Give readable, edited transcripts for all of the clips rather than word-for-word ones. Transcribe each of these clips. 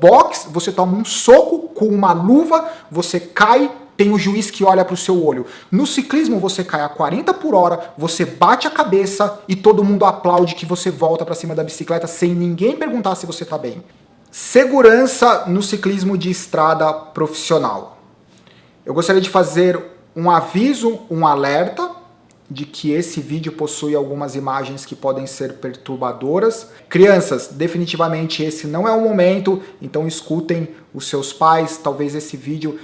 boxe, você toma um soco com uma luva, você cai, tem o juiz que olha para o seu olho. No ciclismo, você cai a 40 por hora, você bate a cabeça e todo mundo aplaude que você volta para cima da bicicleta sem ninguém perguntar se você está bem. Segurança no ciclismo de estrada profissional. Eu gostaria de fazer um aviso, um alerta, de que esse vídeo possui algumas imagens que podem ser perturbadoras. Crianças, definitivamente esse não é o momento, então escutem os seus pais, talvez esse vídeo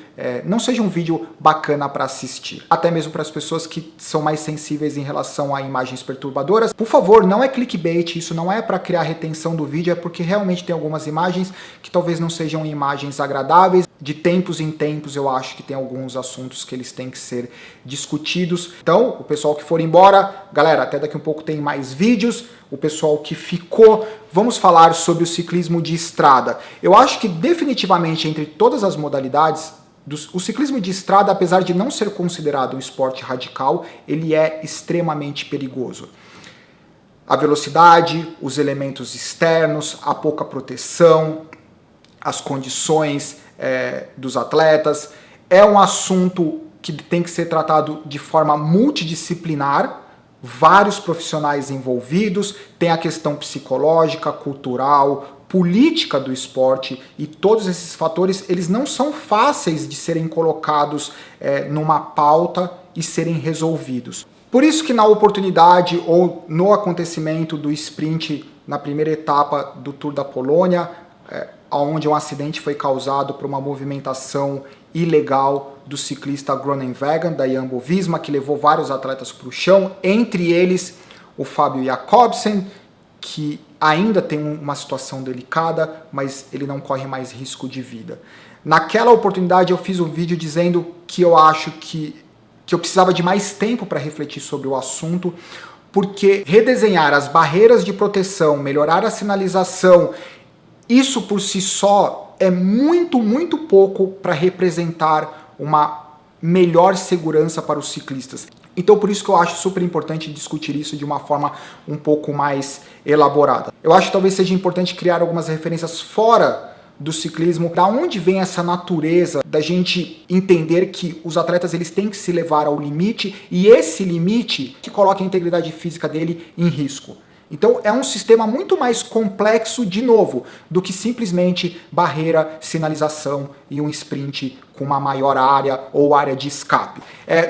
não seja um vídeo bacana para assistir. Até mesmo para as pessoas que são mais sensíveis em relação a imagens perturbadoras. Por favor, não é clickbait, isso não é para criar retenção do vídeo, é porque realmente tem algumas imagens que talvez não sejam imagens agradáveis. De tempos em tempos eu acho que tem alguns assuntos que eles têm que ser discutidos. Então, o pessoal que for embora, galera, até daqui um pouco tem mais vídeos. O pessoal que ficou, vamos falar sobre o ciclismo de estrada. Eu acho que definitivamente entre todas as modalidades, o ciclismo de estrada, apesar de não ser considerado um esporte radical, ele é extremamente perigoso. A velocidade, os elementos externos, a pouca proteção, as condições dos atletas, é um assunto que tem que ser tratado de forma multidisciplinar, vários profissionais envolvidos, tem a questão psicológica, cultural, política do esporte, e todos esses fatores, eles não são fáceis de serem colocados numa pauta e serem resolvidos. Por isso que na oportunidade ou no acontecimento do sprint na primeira etapa do Tour da Polônia, onde um acidente foi causado por uma movimentação ilegal do ciclista Groenewegen, da Jumbo-Visma, que levou vários atletas para o chão, entre eles o Fabio Jakobsen, que ainda tem uma situação delicada, mas ele não corre mais risco de vida. Naquela oportunidade eu fiz um vídeo dizendo que eu acho que eu precisava de mais tempo para refletir sobre o assunto, porque redesenhar as barreiras de proteção, melhorar a sinalização, isso por si só é muito, muito pouco para representar uma melhor segurança para os ciclistas. Então por isso que eu acho super importante discutir isso de uma forma um pouco mais elaborada. Eu acho que talvez seja importante criar algumas referências fora do ciclismo, da onde vem essa natureza da gente entender que os atletas eles têm que se levar ao limite, e esse limite que coloca a integridade física dele em risco. Então é um sistema muito mais complexo, de novo, do que simplesmente barreira, sinalização e um sprint com uma maior área ou área de escape.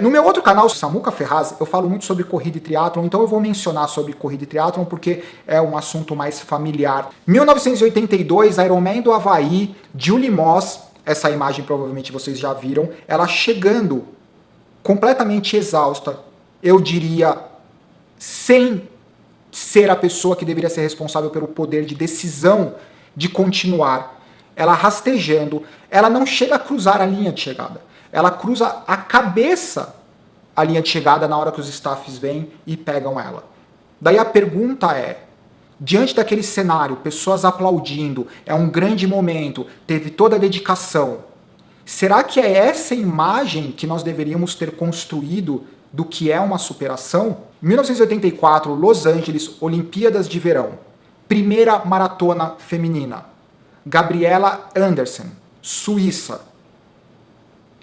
No meu outro canal, Samuca Ferraz, eu falo muito sobre corrida e triatlon, então eu vou mencionar sobre corrida e triatlon porque é um assunto mais familiar. 1982, Ironman do Havaí, Julie Moss, essa imagem provavelmente vocês já viram, ela chegando completamente exausta, eu diria, sem ser a pessoa que deveria ser responsável pelo poder de decisão de continuar. Ela rastejando, ela não chega a cruzar a linha de chegada. Ela cruza a cabeça a linha de chegada na hora que os staffs vêm e pegam ela. Daí a pergunta é, diante daquele cenário, pessoas aplaudindo, é um grande momento, teve toda a dedicação, será que é essa imagem que nós deveríamos ter construído do que é uma superação? 1984, Los Angeles, Olimpíadas de Verão. Primeira maratona feminina. Gabriela Andersen, Suíça.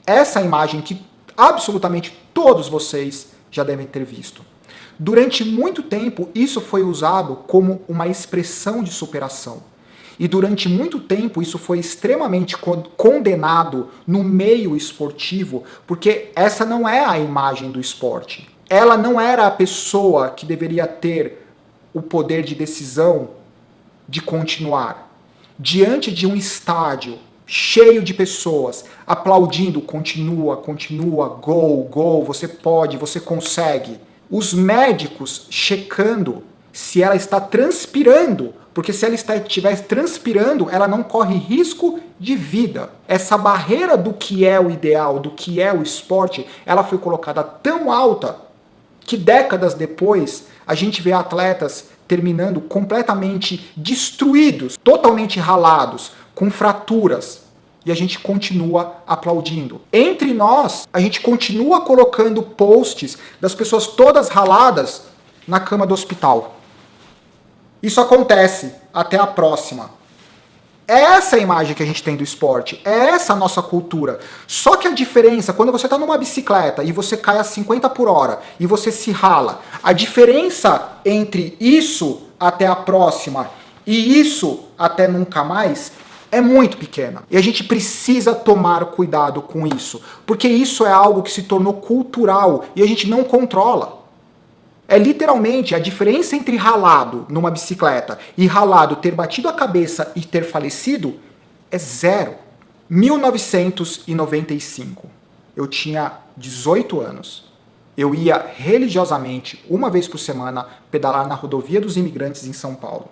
Essa imagem que absolutamente todos vocês já devem ter visto. Durante muito tempo, isso foi usado como uma expressão de superação. E durante muito tempo isso foi extremamente condenado no meio esportivo, porque essa não é a imagem do esporte. Ela não era a pessoa que deveria ter o poder de decisão de continuar. Diante de um estádio cheio de pessoas aplaudindo, continua, continua, gol, você pode, você consegue. Os médicos checando se ela está transpirando, porque se ela estiver transpirando, ela não corre risco de vida. Essa barreira do que é o ideal, do que é o esporte, ela foi colocada tão alta que décadas depois a gente vê atletas terminando completamente destruídos, totalmente ralados, com fraturas, e a gente continua aplaudindo. Entre nós, a gente continua colocando posts das pessoas todas raladas na cama do hospital. Isso acontece. Até a próxima. É essa a imagem que a gente tem do esporte, é essa a nossa cultura. Só que a diferença, quando você está numa bicicleta e você cai a 50 por hora e você se rala, a diferença entre isso até a próxima e isso até nunca mais é muito pequena. E a gente precisa tomar cuidado com isso, porque isso é algo que se tornou cultural e a gente não controla. É literalmente a diferença entre ralado numa bicicleta e ralado ter batido a cabeça e ter falecido é zero. 1995. Eu tinha 18 anos. Eu ia religiosamente, uma vez por semana, pedalar na rodovia dos imigrantes em São Paulo.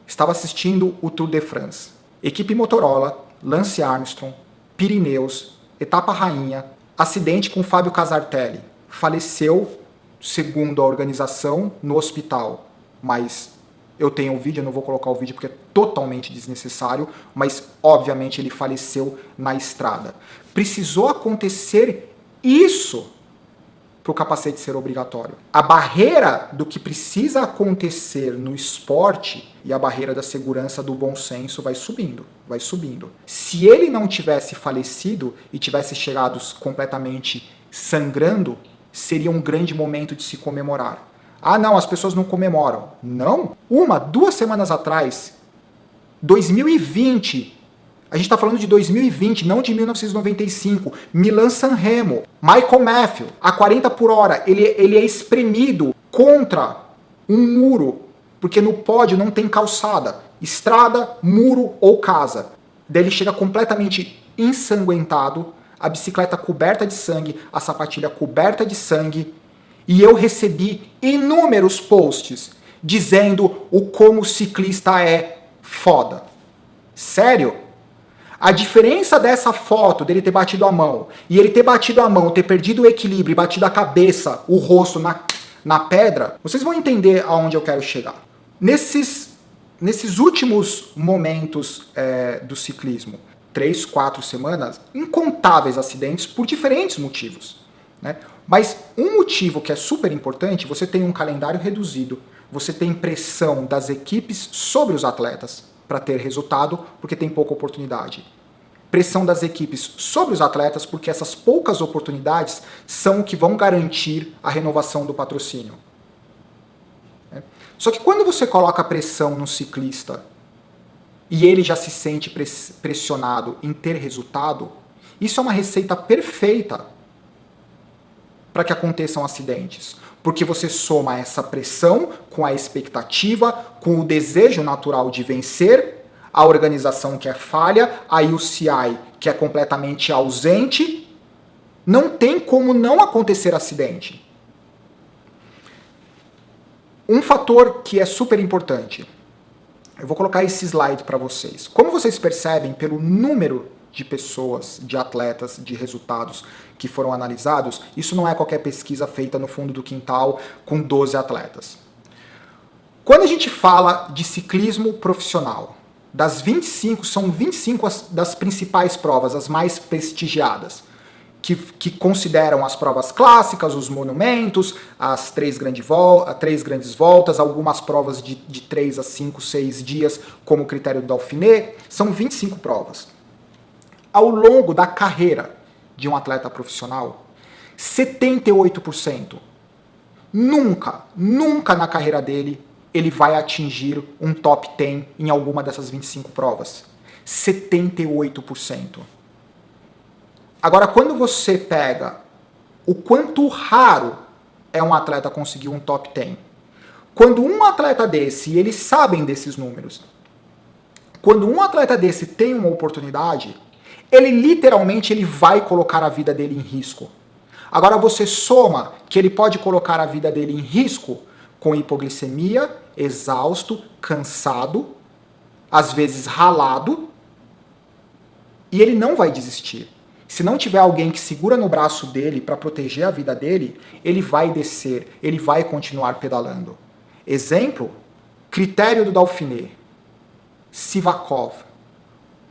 Estava assistindo o Tour de France. Equipe Motorola, Lance Armstrong, Pirineus, etapa rainha, acidente com Fábio Casartelli. Faleceu, segundo a organização, no hospital. Mas eu tenho o vídeo, eu não vou colocar o vídeo porque é totalmente desnecessário, mas obviamente ele faleceu na estrada. Precisou acontecer isso para o capacete ser obrigatório. A barreira do que precisa acontecer no esporte e a barreira da segurança do bom senso vai subindo, vai subindo. Se ele não tivesse falecido e tivesse chegado completamente sangrando, seria um grande momento de se comemorar. Ah, não, as pessoas não comemoram. Não. 2 semanas atrás, 2020, a gente está falando de 2020, não de 1995, Milan-San Remo, Michael Matthew, a 40 por hora, ele é espremido contra um muro, porque no pódio não tem calçada, estrada, muro ou casa. Daí ele chega completamente ensanguentado, a bicicleta coberta de sangue, a sapatilha coberta de sangue, e eu recebi inúmeros posts dizendo o como o ciclista é foda. Sério? A diferença dessa foto dele ter batido a mão, e ele ter batido a mão, ter perdido o equilíbrio e batido a cabeça, o rosto na pedra, vocês vão entender aonde eu quero chegar. Nesses últimos momentos do ciclismo, 3, 4 semanas, incontáveis acidentes por diferentes motivos, né? Mas um motivo que é super importante, você tem um calendário reduzido, você tem pressão das equipes sobre os atletas para ter resultado, porque tem pouca oportunidade. Pressão das equipes sobre os atletas, porque essas poucas oportunidades são o que vão garantir a renovação do patrocínio. Só que quando você coloca pressão no ciclista e ele já se sente pressionado em ter resultado, isso é uma receita perfeita para que aconteçam acidentes. Porque você soma essa pressão com a expectativa, com o desejo natural de vencer, a organização que é falha, a UCI que é completamente ausente, não tem como não acontecer acidente. Um fator que é super importante, eu vou colocar esse slide para vocês. Como vocês percebem pelo número de pessoas, de atletas, de resultados que foram analisados, isso não é qualquer pesquisa feita no fundo do quintal com 12 atletas. Quando a gente fala de ciclismo profissional, são 25 das principais provas, as mais prestigiadas, que consideram as provas clássicas, os monumentos, as 3 grandes voltas, algumas provas de 3 a 5, 6 dias, como o critério do Dauphiné, são 25 provas. Ao longo da carreira de um atleta profissional, 78% nunca na carreira dele ele vai atingir um top 10 em alguma dessas 25 provas. 78%. Agora, quando você pega o quanto raro é um atleta conseguir um top 10, quando um atleta desse, e eles sabem desses números, quando um atleta desse tem uma oportunidade, ele literalmente vai colocar a vida dele em risco. Agora você soma que ele pode colocar a vida dele em risco com hipoglicemia, exausto, cansado, às vezes ralado, e ele não vai desistir. Se não tiver alguém que segura no braço dele para proteger a vida dele, ele vai descer, ele vai continuar pedalando. Exemplo, critério do Dauphiné, Sivakov,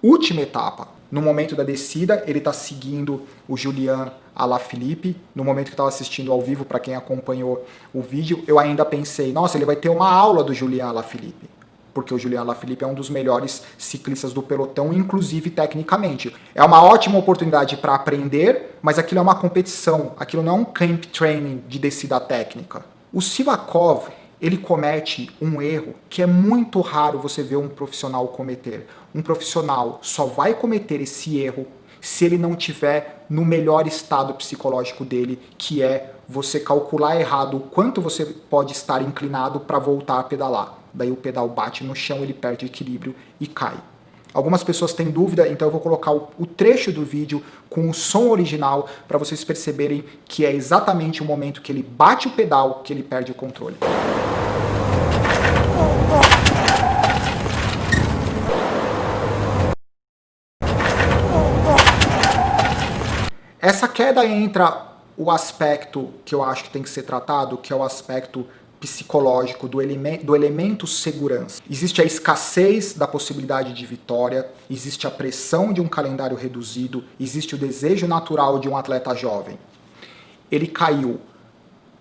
última etapa. No momento da descida, ele está seguindo o Julian Alaphilippe. No momento que eu estava assistindo ao vivo, para quem acompanhou o vídeo, eu ainda pensei, nossa, ele vai ter uma aula do Julian Alaphilippe. porque o Julian Alaphilippe é um dos melhores ciclistas do pelotão, inclusive tecnicamente. É uma ótima oportunidade para aprender, mas aquilo é uma competição, aquilo não é um camp training de descida técnica. O Sivakov, ele comete um erro que é muito raro você ver um profissional cometer. Um profissional só vai cometer esse erro se ele não tiver no melhor estado psicológico dele, que é você calcular errado o quanto você pode estar inclinado para voltar a pedalar. Daí o pedal bate no chão, ele perde equilíbrio e cai. Algumas pessoas têm dúvida, então eu vou colocar o trecho do vídeo com o som original para vocês perceberem que é exatamente o momento que ele bate o pedal que ele perde o controle. Essa queda entra o aspecto que eu acho que tem que ser tratado, que é o aspecto psicológico do elemento segurança. Existe a escassez da possibilidade de vitória, existe a pressão de um calendário reduzido, existe o desejo natural de um atleta jovem. Ele caiu.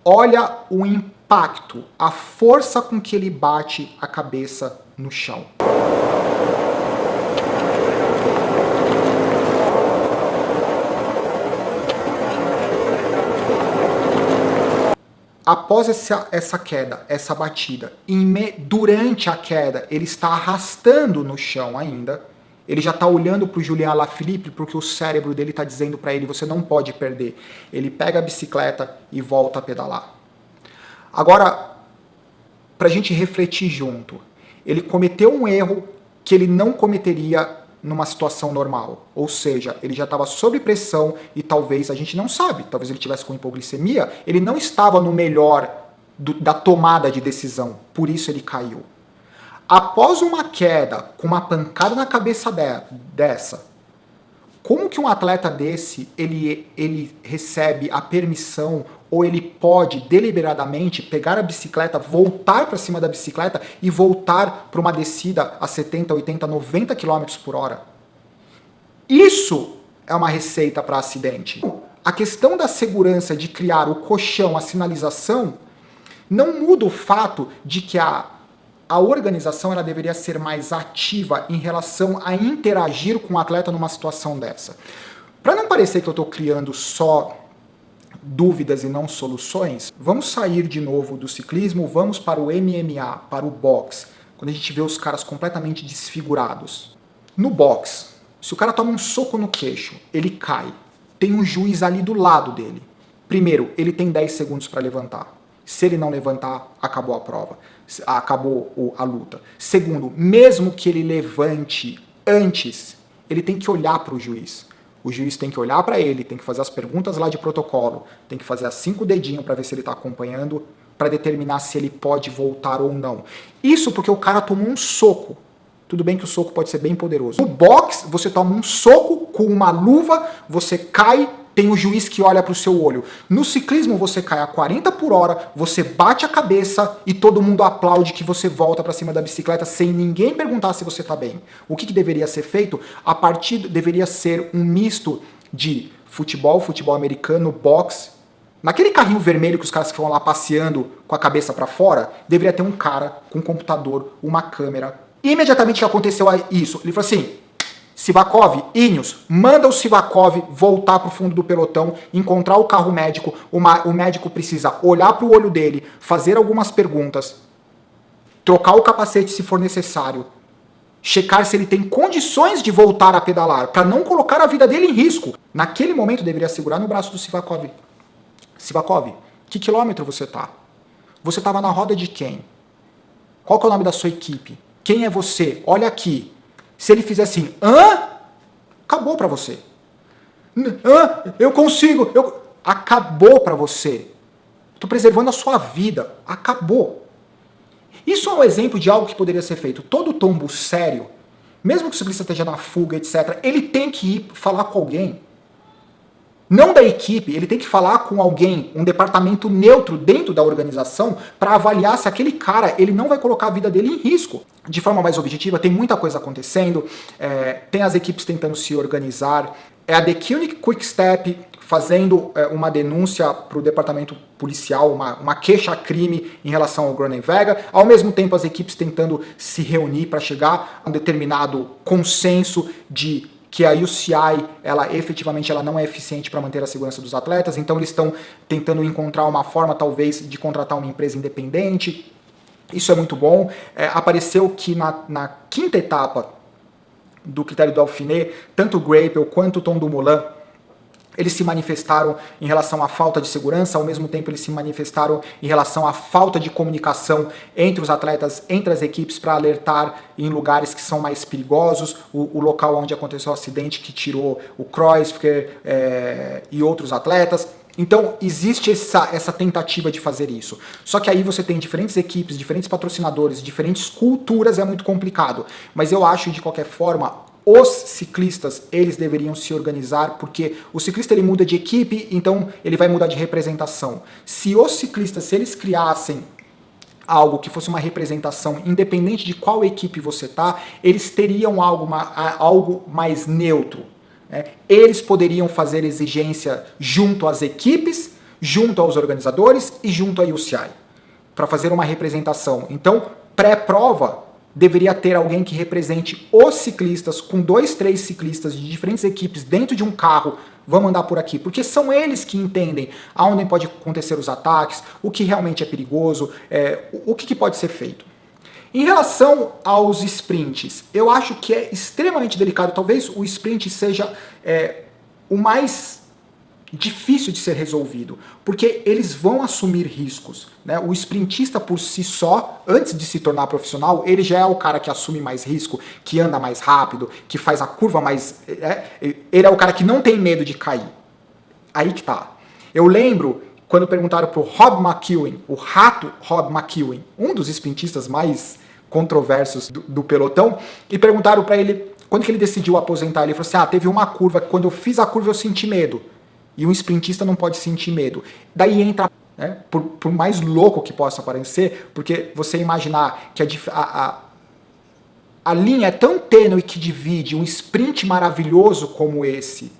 Olha o impacto, a força com que ele bate a cabeça no chão. Após essa queda, essa batida, durante a queda, ele está arrastando no chão ainda. Ele já está olhando para o Julian Alaphilippe porque o cérebro dele está dizendo para ele, você não pode perder. Ele pega a bicicleta e volta a pedalar. Agora, para a gente refletir junto, ele cometeu um erro que ele não cometeria numa situação normal, ou seja, ele já estava sob pressão e talvez, a gente não sabe, talvez ele tivesse com hipoglicemia, ele não estava no melhor da tomada de decisão, por isso ele caiu. Após uma queda, com uma pancada na cabeça dessa, como que um atleta desse, ele recebe a permissão ou ele pode deliberadamente pegar a bicicleta, voltar para cima da bicicleta e voltar para uma descida a 70, 80, 90 km por hora? Isso é uma receita para acidente. A questão da segurança de criar o colchão, a sinalização, não muda o fato de que a organização ela deveria ser mais ativa em relação a interagir com o atleta numa situação dessa. Para não parecer que eu estou criando só dúvidas e não soluções, vamos sair de novo do ciclismo, vamos para o MMA, para o boxe, quando a gente vê os caras completamente desfigurados. No boxe, se o cara toma um soco no queixo, ele cai, tem um juiz ali do lado dele. Primeiro, ele tem 10 segundos para levantar. Se ele não levantar, acabou a prova, acabou a luta. Segundo, mesmo que ele levante antes, ele tem que olhar para o juiz. O juiz tem que olhar para ele, tem que fazer as perguntas lá de protocolo, tem que fazer as 5 dedinhos para ver se ele está acompanhando, para determinar se ele pode voltar ou não. Isso porque o cara tomou um soco. Tudo bem que o soco pode ser bem poderoso. No boxe, você toma um soco com uma luva, você cai, tem o juiz que olha para o seu olho. No ciclismo, você cai a 40 por hora, você bate a cabeça e todo mundo aplaude que você volta para cima da bicicleta sem ninguém perguntar se você está bem. O que deveria ser feito? A partida deveria ser um misto de futebol americano, boxe. Naquele carrinho vermelho que os caras ficam lá passeando com a cabeça para fora, deveria ter um cara com um computador, uma câmera. Imediatamente que aconteceu isso, ele falou assim: Sivakov, Ineos, manda o Sivakov voltar para o fundo do pelotão, encontrar o carro médico, o médico precisa olhar para o olho dele, fazer algumas perguntas, trocar o capacete se for necessário, checar se ele tem condições de voltar a pedalar, para não colocar a vida dele em risco. Naquele momento deveria segurar no braço do Sivakov. Sivakov, que quilômetro você tá? Você estava na roda de quem? Qual que é o nome da sua equipe? Quem é você? Olha aqui. Se ele fizer assim, acabou para você. Eu consigo. Acabou para você. Estou preservando a sua vida. Acabou. Isso é um exemplo de algo que poderia ser feito. Todo tombo sério, mesmo que o ciclista esteja na fuga, etc., ele tem que ir falar com alguém. Não da equipe, ele tem que falar com alguém, um departamento neutro dentro da organização, para avaliar se aquele cara ele não vai colocar a vida dele em risco. De forma mais objetiva, tem muita coisa acontecendo, tem as equipes tentando se organizar, a The Koenig Quick Step fazendo uma denúncia para o departamento policial, uma queixa-crime em relação ao Groenewegen, ao mesmo tempo as equipes tentando se reunir para chegar a um determinado consenso de que a UCI, efetivamente não é eficiente para manter a segurança dos atletas, então eles estão tentando encontrar uma forma, talvez, de contratar uma empresa independente. Isso é muito bom. Apareceu que na quinta etapa do critério do Dauphiné, tanto o Greipel quanto o Tom Dumoulin, eles se manifestaram em relação à falta de segurança, ao mesmo tempo eles se manifestaram em relação à falta de comunicação entre os atletas, entre as equipes, para alertar em lugares que são mais perigosos, o local onde aconteceu o acidente que tirou o Kruijswijk e outros atletas. Então, existe essa tentativa de fazer isso. Só que aí você tem diferentes equipes, diferentes patrocinadores, diferentes culturas, é muito complicado. Mas eu acho, de qualquer forma, os ciclistas, eles deveriam se organizar, porque o ciclista ele muda de equipe, então ele vai mudar de representação. Se os ciclistas, se eles criassem algo que fosse uma representação, independente de qual equipe você tá, eles teriam algo mais neutro. Eles poderiam fazer exigência junto às equipes, junto aos organizadores e junto à UCI, para fazer uma representação. Então, pré-prova, deveria ter alguém que represente os ciclistas, com 2, 3 ciclistas de diferentes equipes dentro de um carro, vamos andar por aqui, porque são eles que entendem aonde pode acontecer os ataques, o que realmente é perigoso, o que pode ser feito. Em relação aos sprints, eu acho que é extremamente delicado, talvez o sprint seja o mais difícil de ser resolvido, porque eles vão assumir riscos, né? O sprintista por si só, antes de se tornar profissional, ele já é o cara que assume mais risco, que anda mais rápido, que faz a curva mais... ele é o cara que não tem medo de cair. Aí que tá. Eu lembro quando perguntaram pro Rob McEwen, o rato Rob McEwen, um dos sprintistas mais controversos do pelotão, e perguntaram para ele, quando que ele decidiu aposentar, ele falou assim, teve uma curva, quando eu fiz a curva eu senti medo. E um sprintista não pode sentir medo. Daí entra, por mais louco que possa parecer, porque você imaginar que a linha é tão tênue que divide um sprint maravilhoso como esse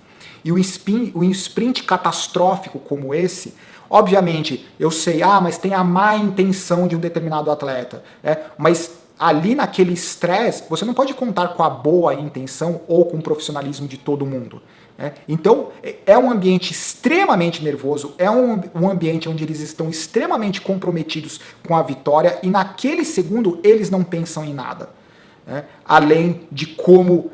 e um sprint catastrófico como esse, obviamente, eu sei, mas tem a má intenção de um determinado atleta, mas ali naquele estresse, você não pode contar com a boa intenção ou com o profissionalismo de todo mundo. Então, é um ambiente extremamente nervoso, é um ambiente onde eles estão extremamente comprometidos com a vitória e naquele segundo eles não pensam em nada, além de como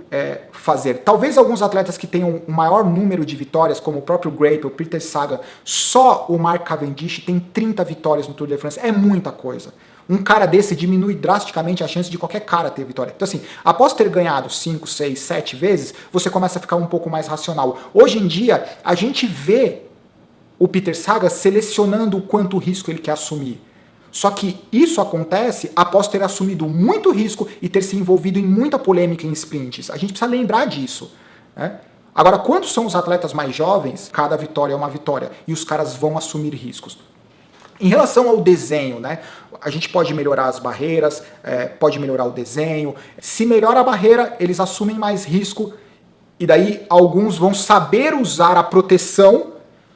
fazer. Talvez alguns atletas que tenham um maior número de vitórias, como o próprio Greipel, o Peter Sagan, só o Mark Cavendish tem 30 vitórias no Tour de France, é muita coisa. Um cara desse diminui drasticamente a chance de qualquer cara ter vitória. Então assim, após ter ganhado 5, 6, 7 vezes, você começa a ficar um pouco mais racional. Hoje em dia, a gente vê o Peter Sagan selecionando o quanto risco ele quer assumir. Só que isso acontece após ter assumido muito risco e ter se envolvido em muita polêmica em sprints. A gente precisa lembrar disso. Agora, quando são os atletas mais jovens, cada vitória é uma vitória e os caras vão assumir riscos. Em relação ao desenho, a gente pode melhorar as barreiras, pode melhorar o desenho. Se melhora a barreira, eles assumem mais risco e daí alguns vão saber usar a proteção,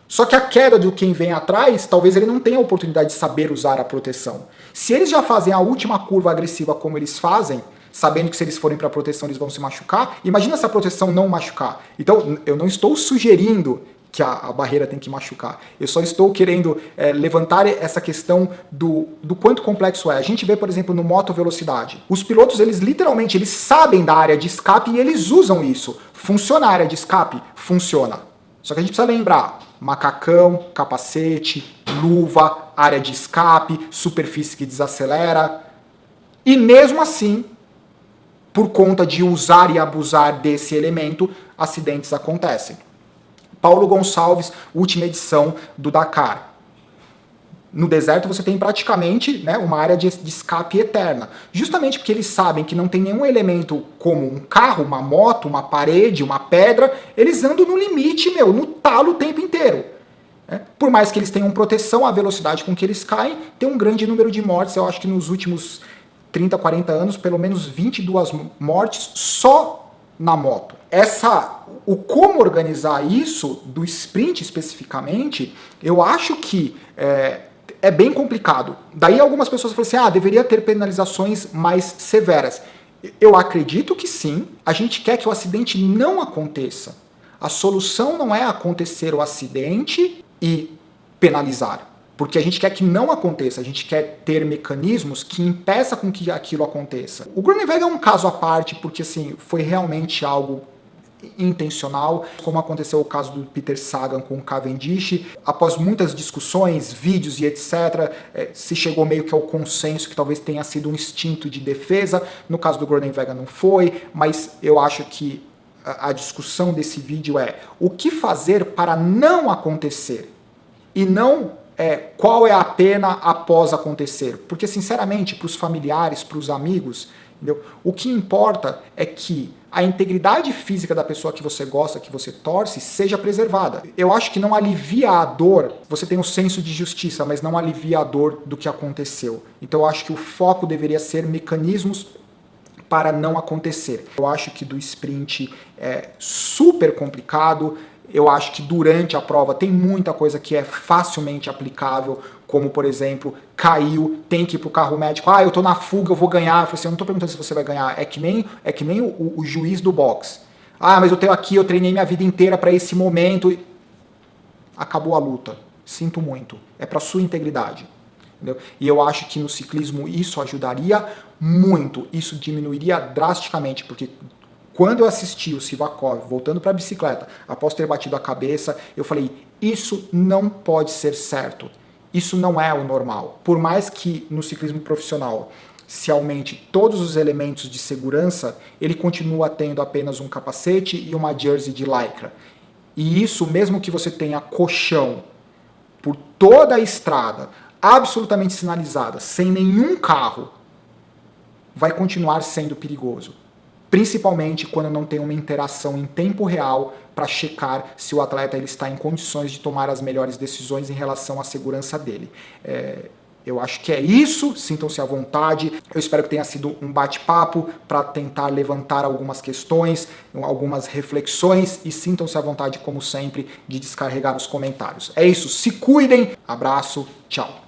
só que a queda de quem vem atrás, talvez ele não tenha a oportunidade de saber usar a proteção. Se eles já fazem a última curva agressiva como eles fazem, sabendo que se eles forem para a proteção eles vão se machucar, imagina se a proteção não machucar. Então, eu não estou sugerindo que a barreira tem que machucar. Eu só estou querendo levantar essa questão do quanto complexo é. A gente vê, por exemplo, no moto velocidade. Os pilotos, eles literalmente, eles sabem da área de escape e eles usam isso. Funciona a área de escape? Funciona. Só que a gente precisa lembrar, macacão, capacete, luva, área de escape, superfície que desacelera. E mesmo assim, por conta de usar e abusar desse elemento, acidentes acontecem. Paulo Gonçalves, última edição do Dakar. No deserto você tem praticamente uma área de escape eterna. Justamente porque eles sabem que não tem nenhum elemento como um carro, uma moto, uma parede, uma pedra, eles andam no limite, no talo o tempo inteiro. Por mais que eles tenham proteção, a velocidade com que eles caem, tem um grande número de mortes. Eu acho que nos últimos 30, 40 anos, pelo menos 22 mortes só na moto. O como organizar isso, do sprint especificamente, eu acho que é bem complicado. Daí algumas pessoas falam assim, deveria ter penalizações mais severas. Eu acredito que sim. A gente quer que o acidente não aconteça. A solução não é acontecer o acidente e penalizar. Porque a gente quer que não aconteça, a gente quer ter mecanismos que impeçam com que aquilo aconteça. O Groenewegen é um caso à parte, porque assim, foi realmente algo intencional, como aconteceu o caso do Peter Sagan com o Cavendish. Após muitas discussões, vídeos e etc., se chegou meio que ao consenso que talvez tenha sido um instinto de defesa. No caso do Groenewegen não foi, mas eu acho que a discussão desse vídeo é o que fazer para não acontecer e não qual é a pena após acontecer. Porque, sinceramente, para os familiares, para os amigos, entendeu? O que importa é que a integridade física da pessoa que você gosta, que você torce, seja preservada. Eu acho que não alivia a dor, você tem um senso de justiça, mas não alivia a dor do que aconteceu. Então eu acho que o foco deveria ser mecanismos para não acontecer. Eu acho que do sprint é super complicado. Eu acho que durante a prova tem muita coisa que é facilmente aplicável, como, por exemplo, caiu, tem que ir pro carro médico, eu tô na fuga, eu vou ganhar. Eu falei assim, eu não tô perguntando se você vai ganhar, é que nem o juiz do boxe. Mas eu tenho aqui, eu treinei minha vida inteira para esse momento. Acabou a luta. Sinto muito. É para sua integridade. Entendeu? E eu acho que no ciclismo isso ajudaria muito, isso diminuiria drasticamente, porque quando eu assisti o Sivakov voltando para a bicicleta, após ter batido a cabeça, eu falei, isso não pode ser certo. Isso não é o normal. Por mais que no ciclismo profissional se aumente todos os elementos de segurança, ele continua tendo apenas um capacete e uma jersey de lycra. E isso, mesmo que você tenha colchão por toda a estrada, absolutamente sinalizada, sem nenhum carro, vai continuar sendo perigoso. Principalmente quando não tem uma interação em tempo real para checar se o atleta ele está em condições de tomar as melhores decisões em relação à segurança dele. Eu acho que é isso, sintam-se à vontade. Eu espero que tenha sido um bate-papo para tentar levantar algumas questões, algumas reflexões, e sintam-se à vontade, como sempre, de descarregar nos comentários. É isso, se cuidem, abraço, tchau.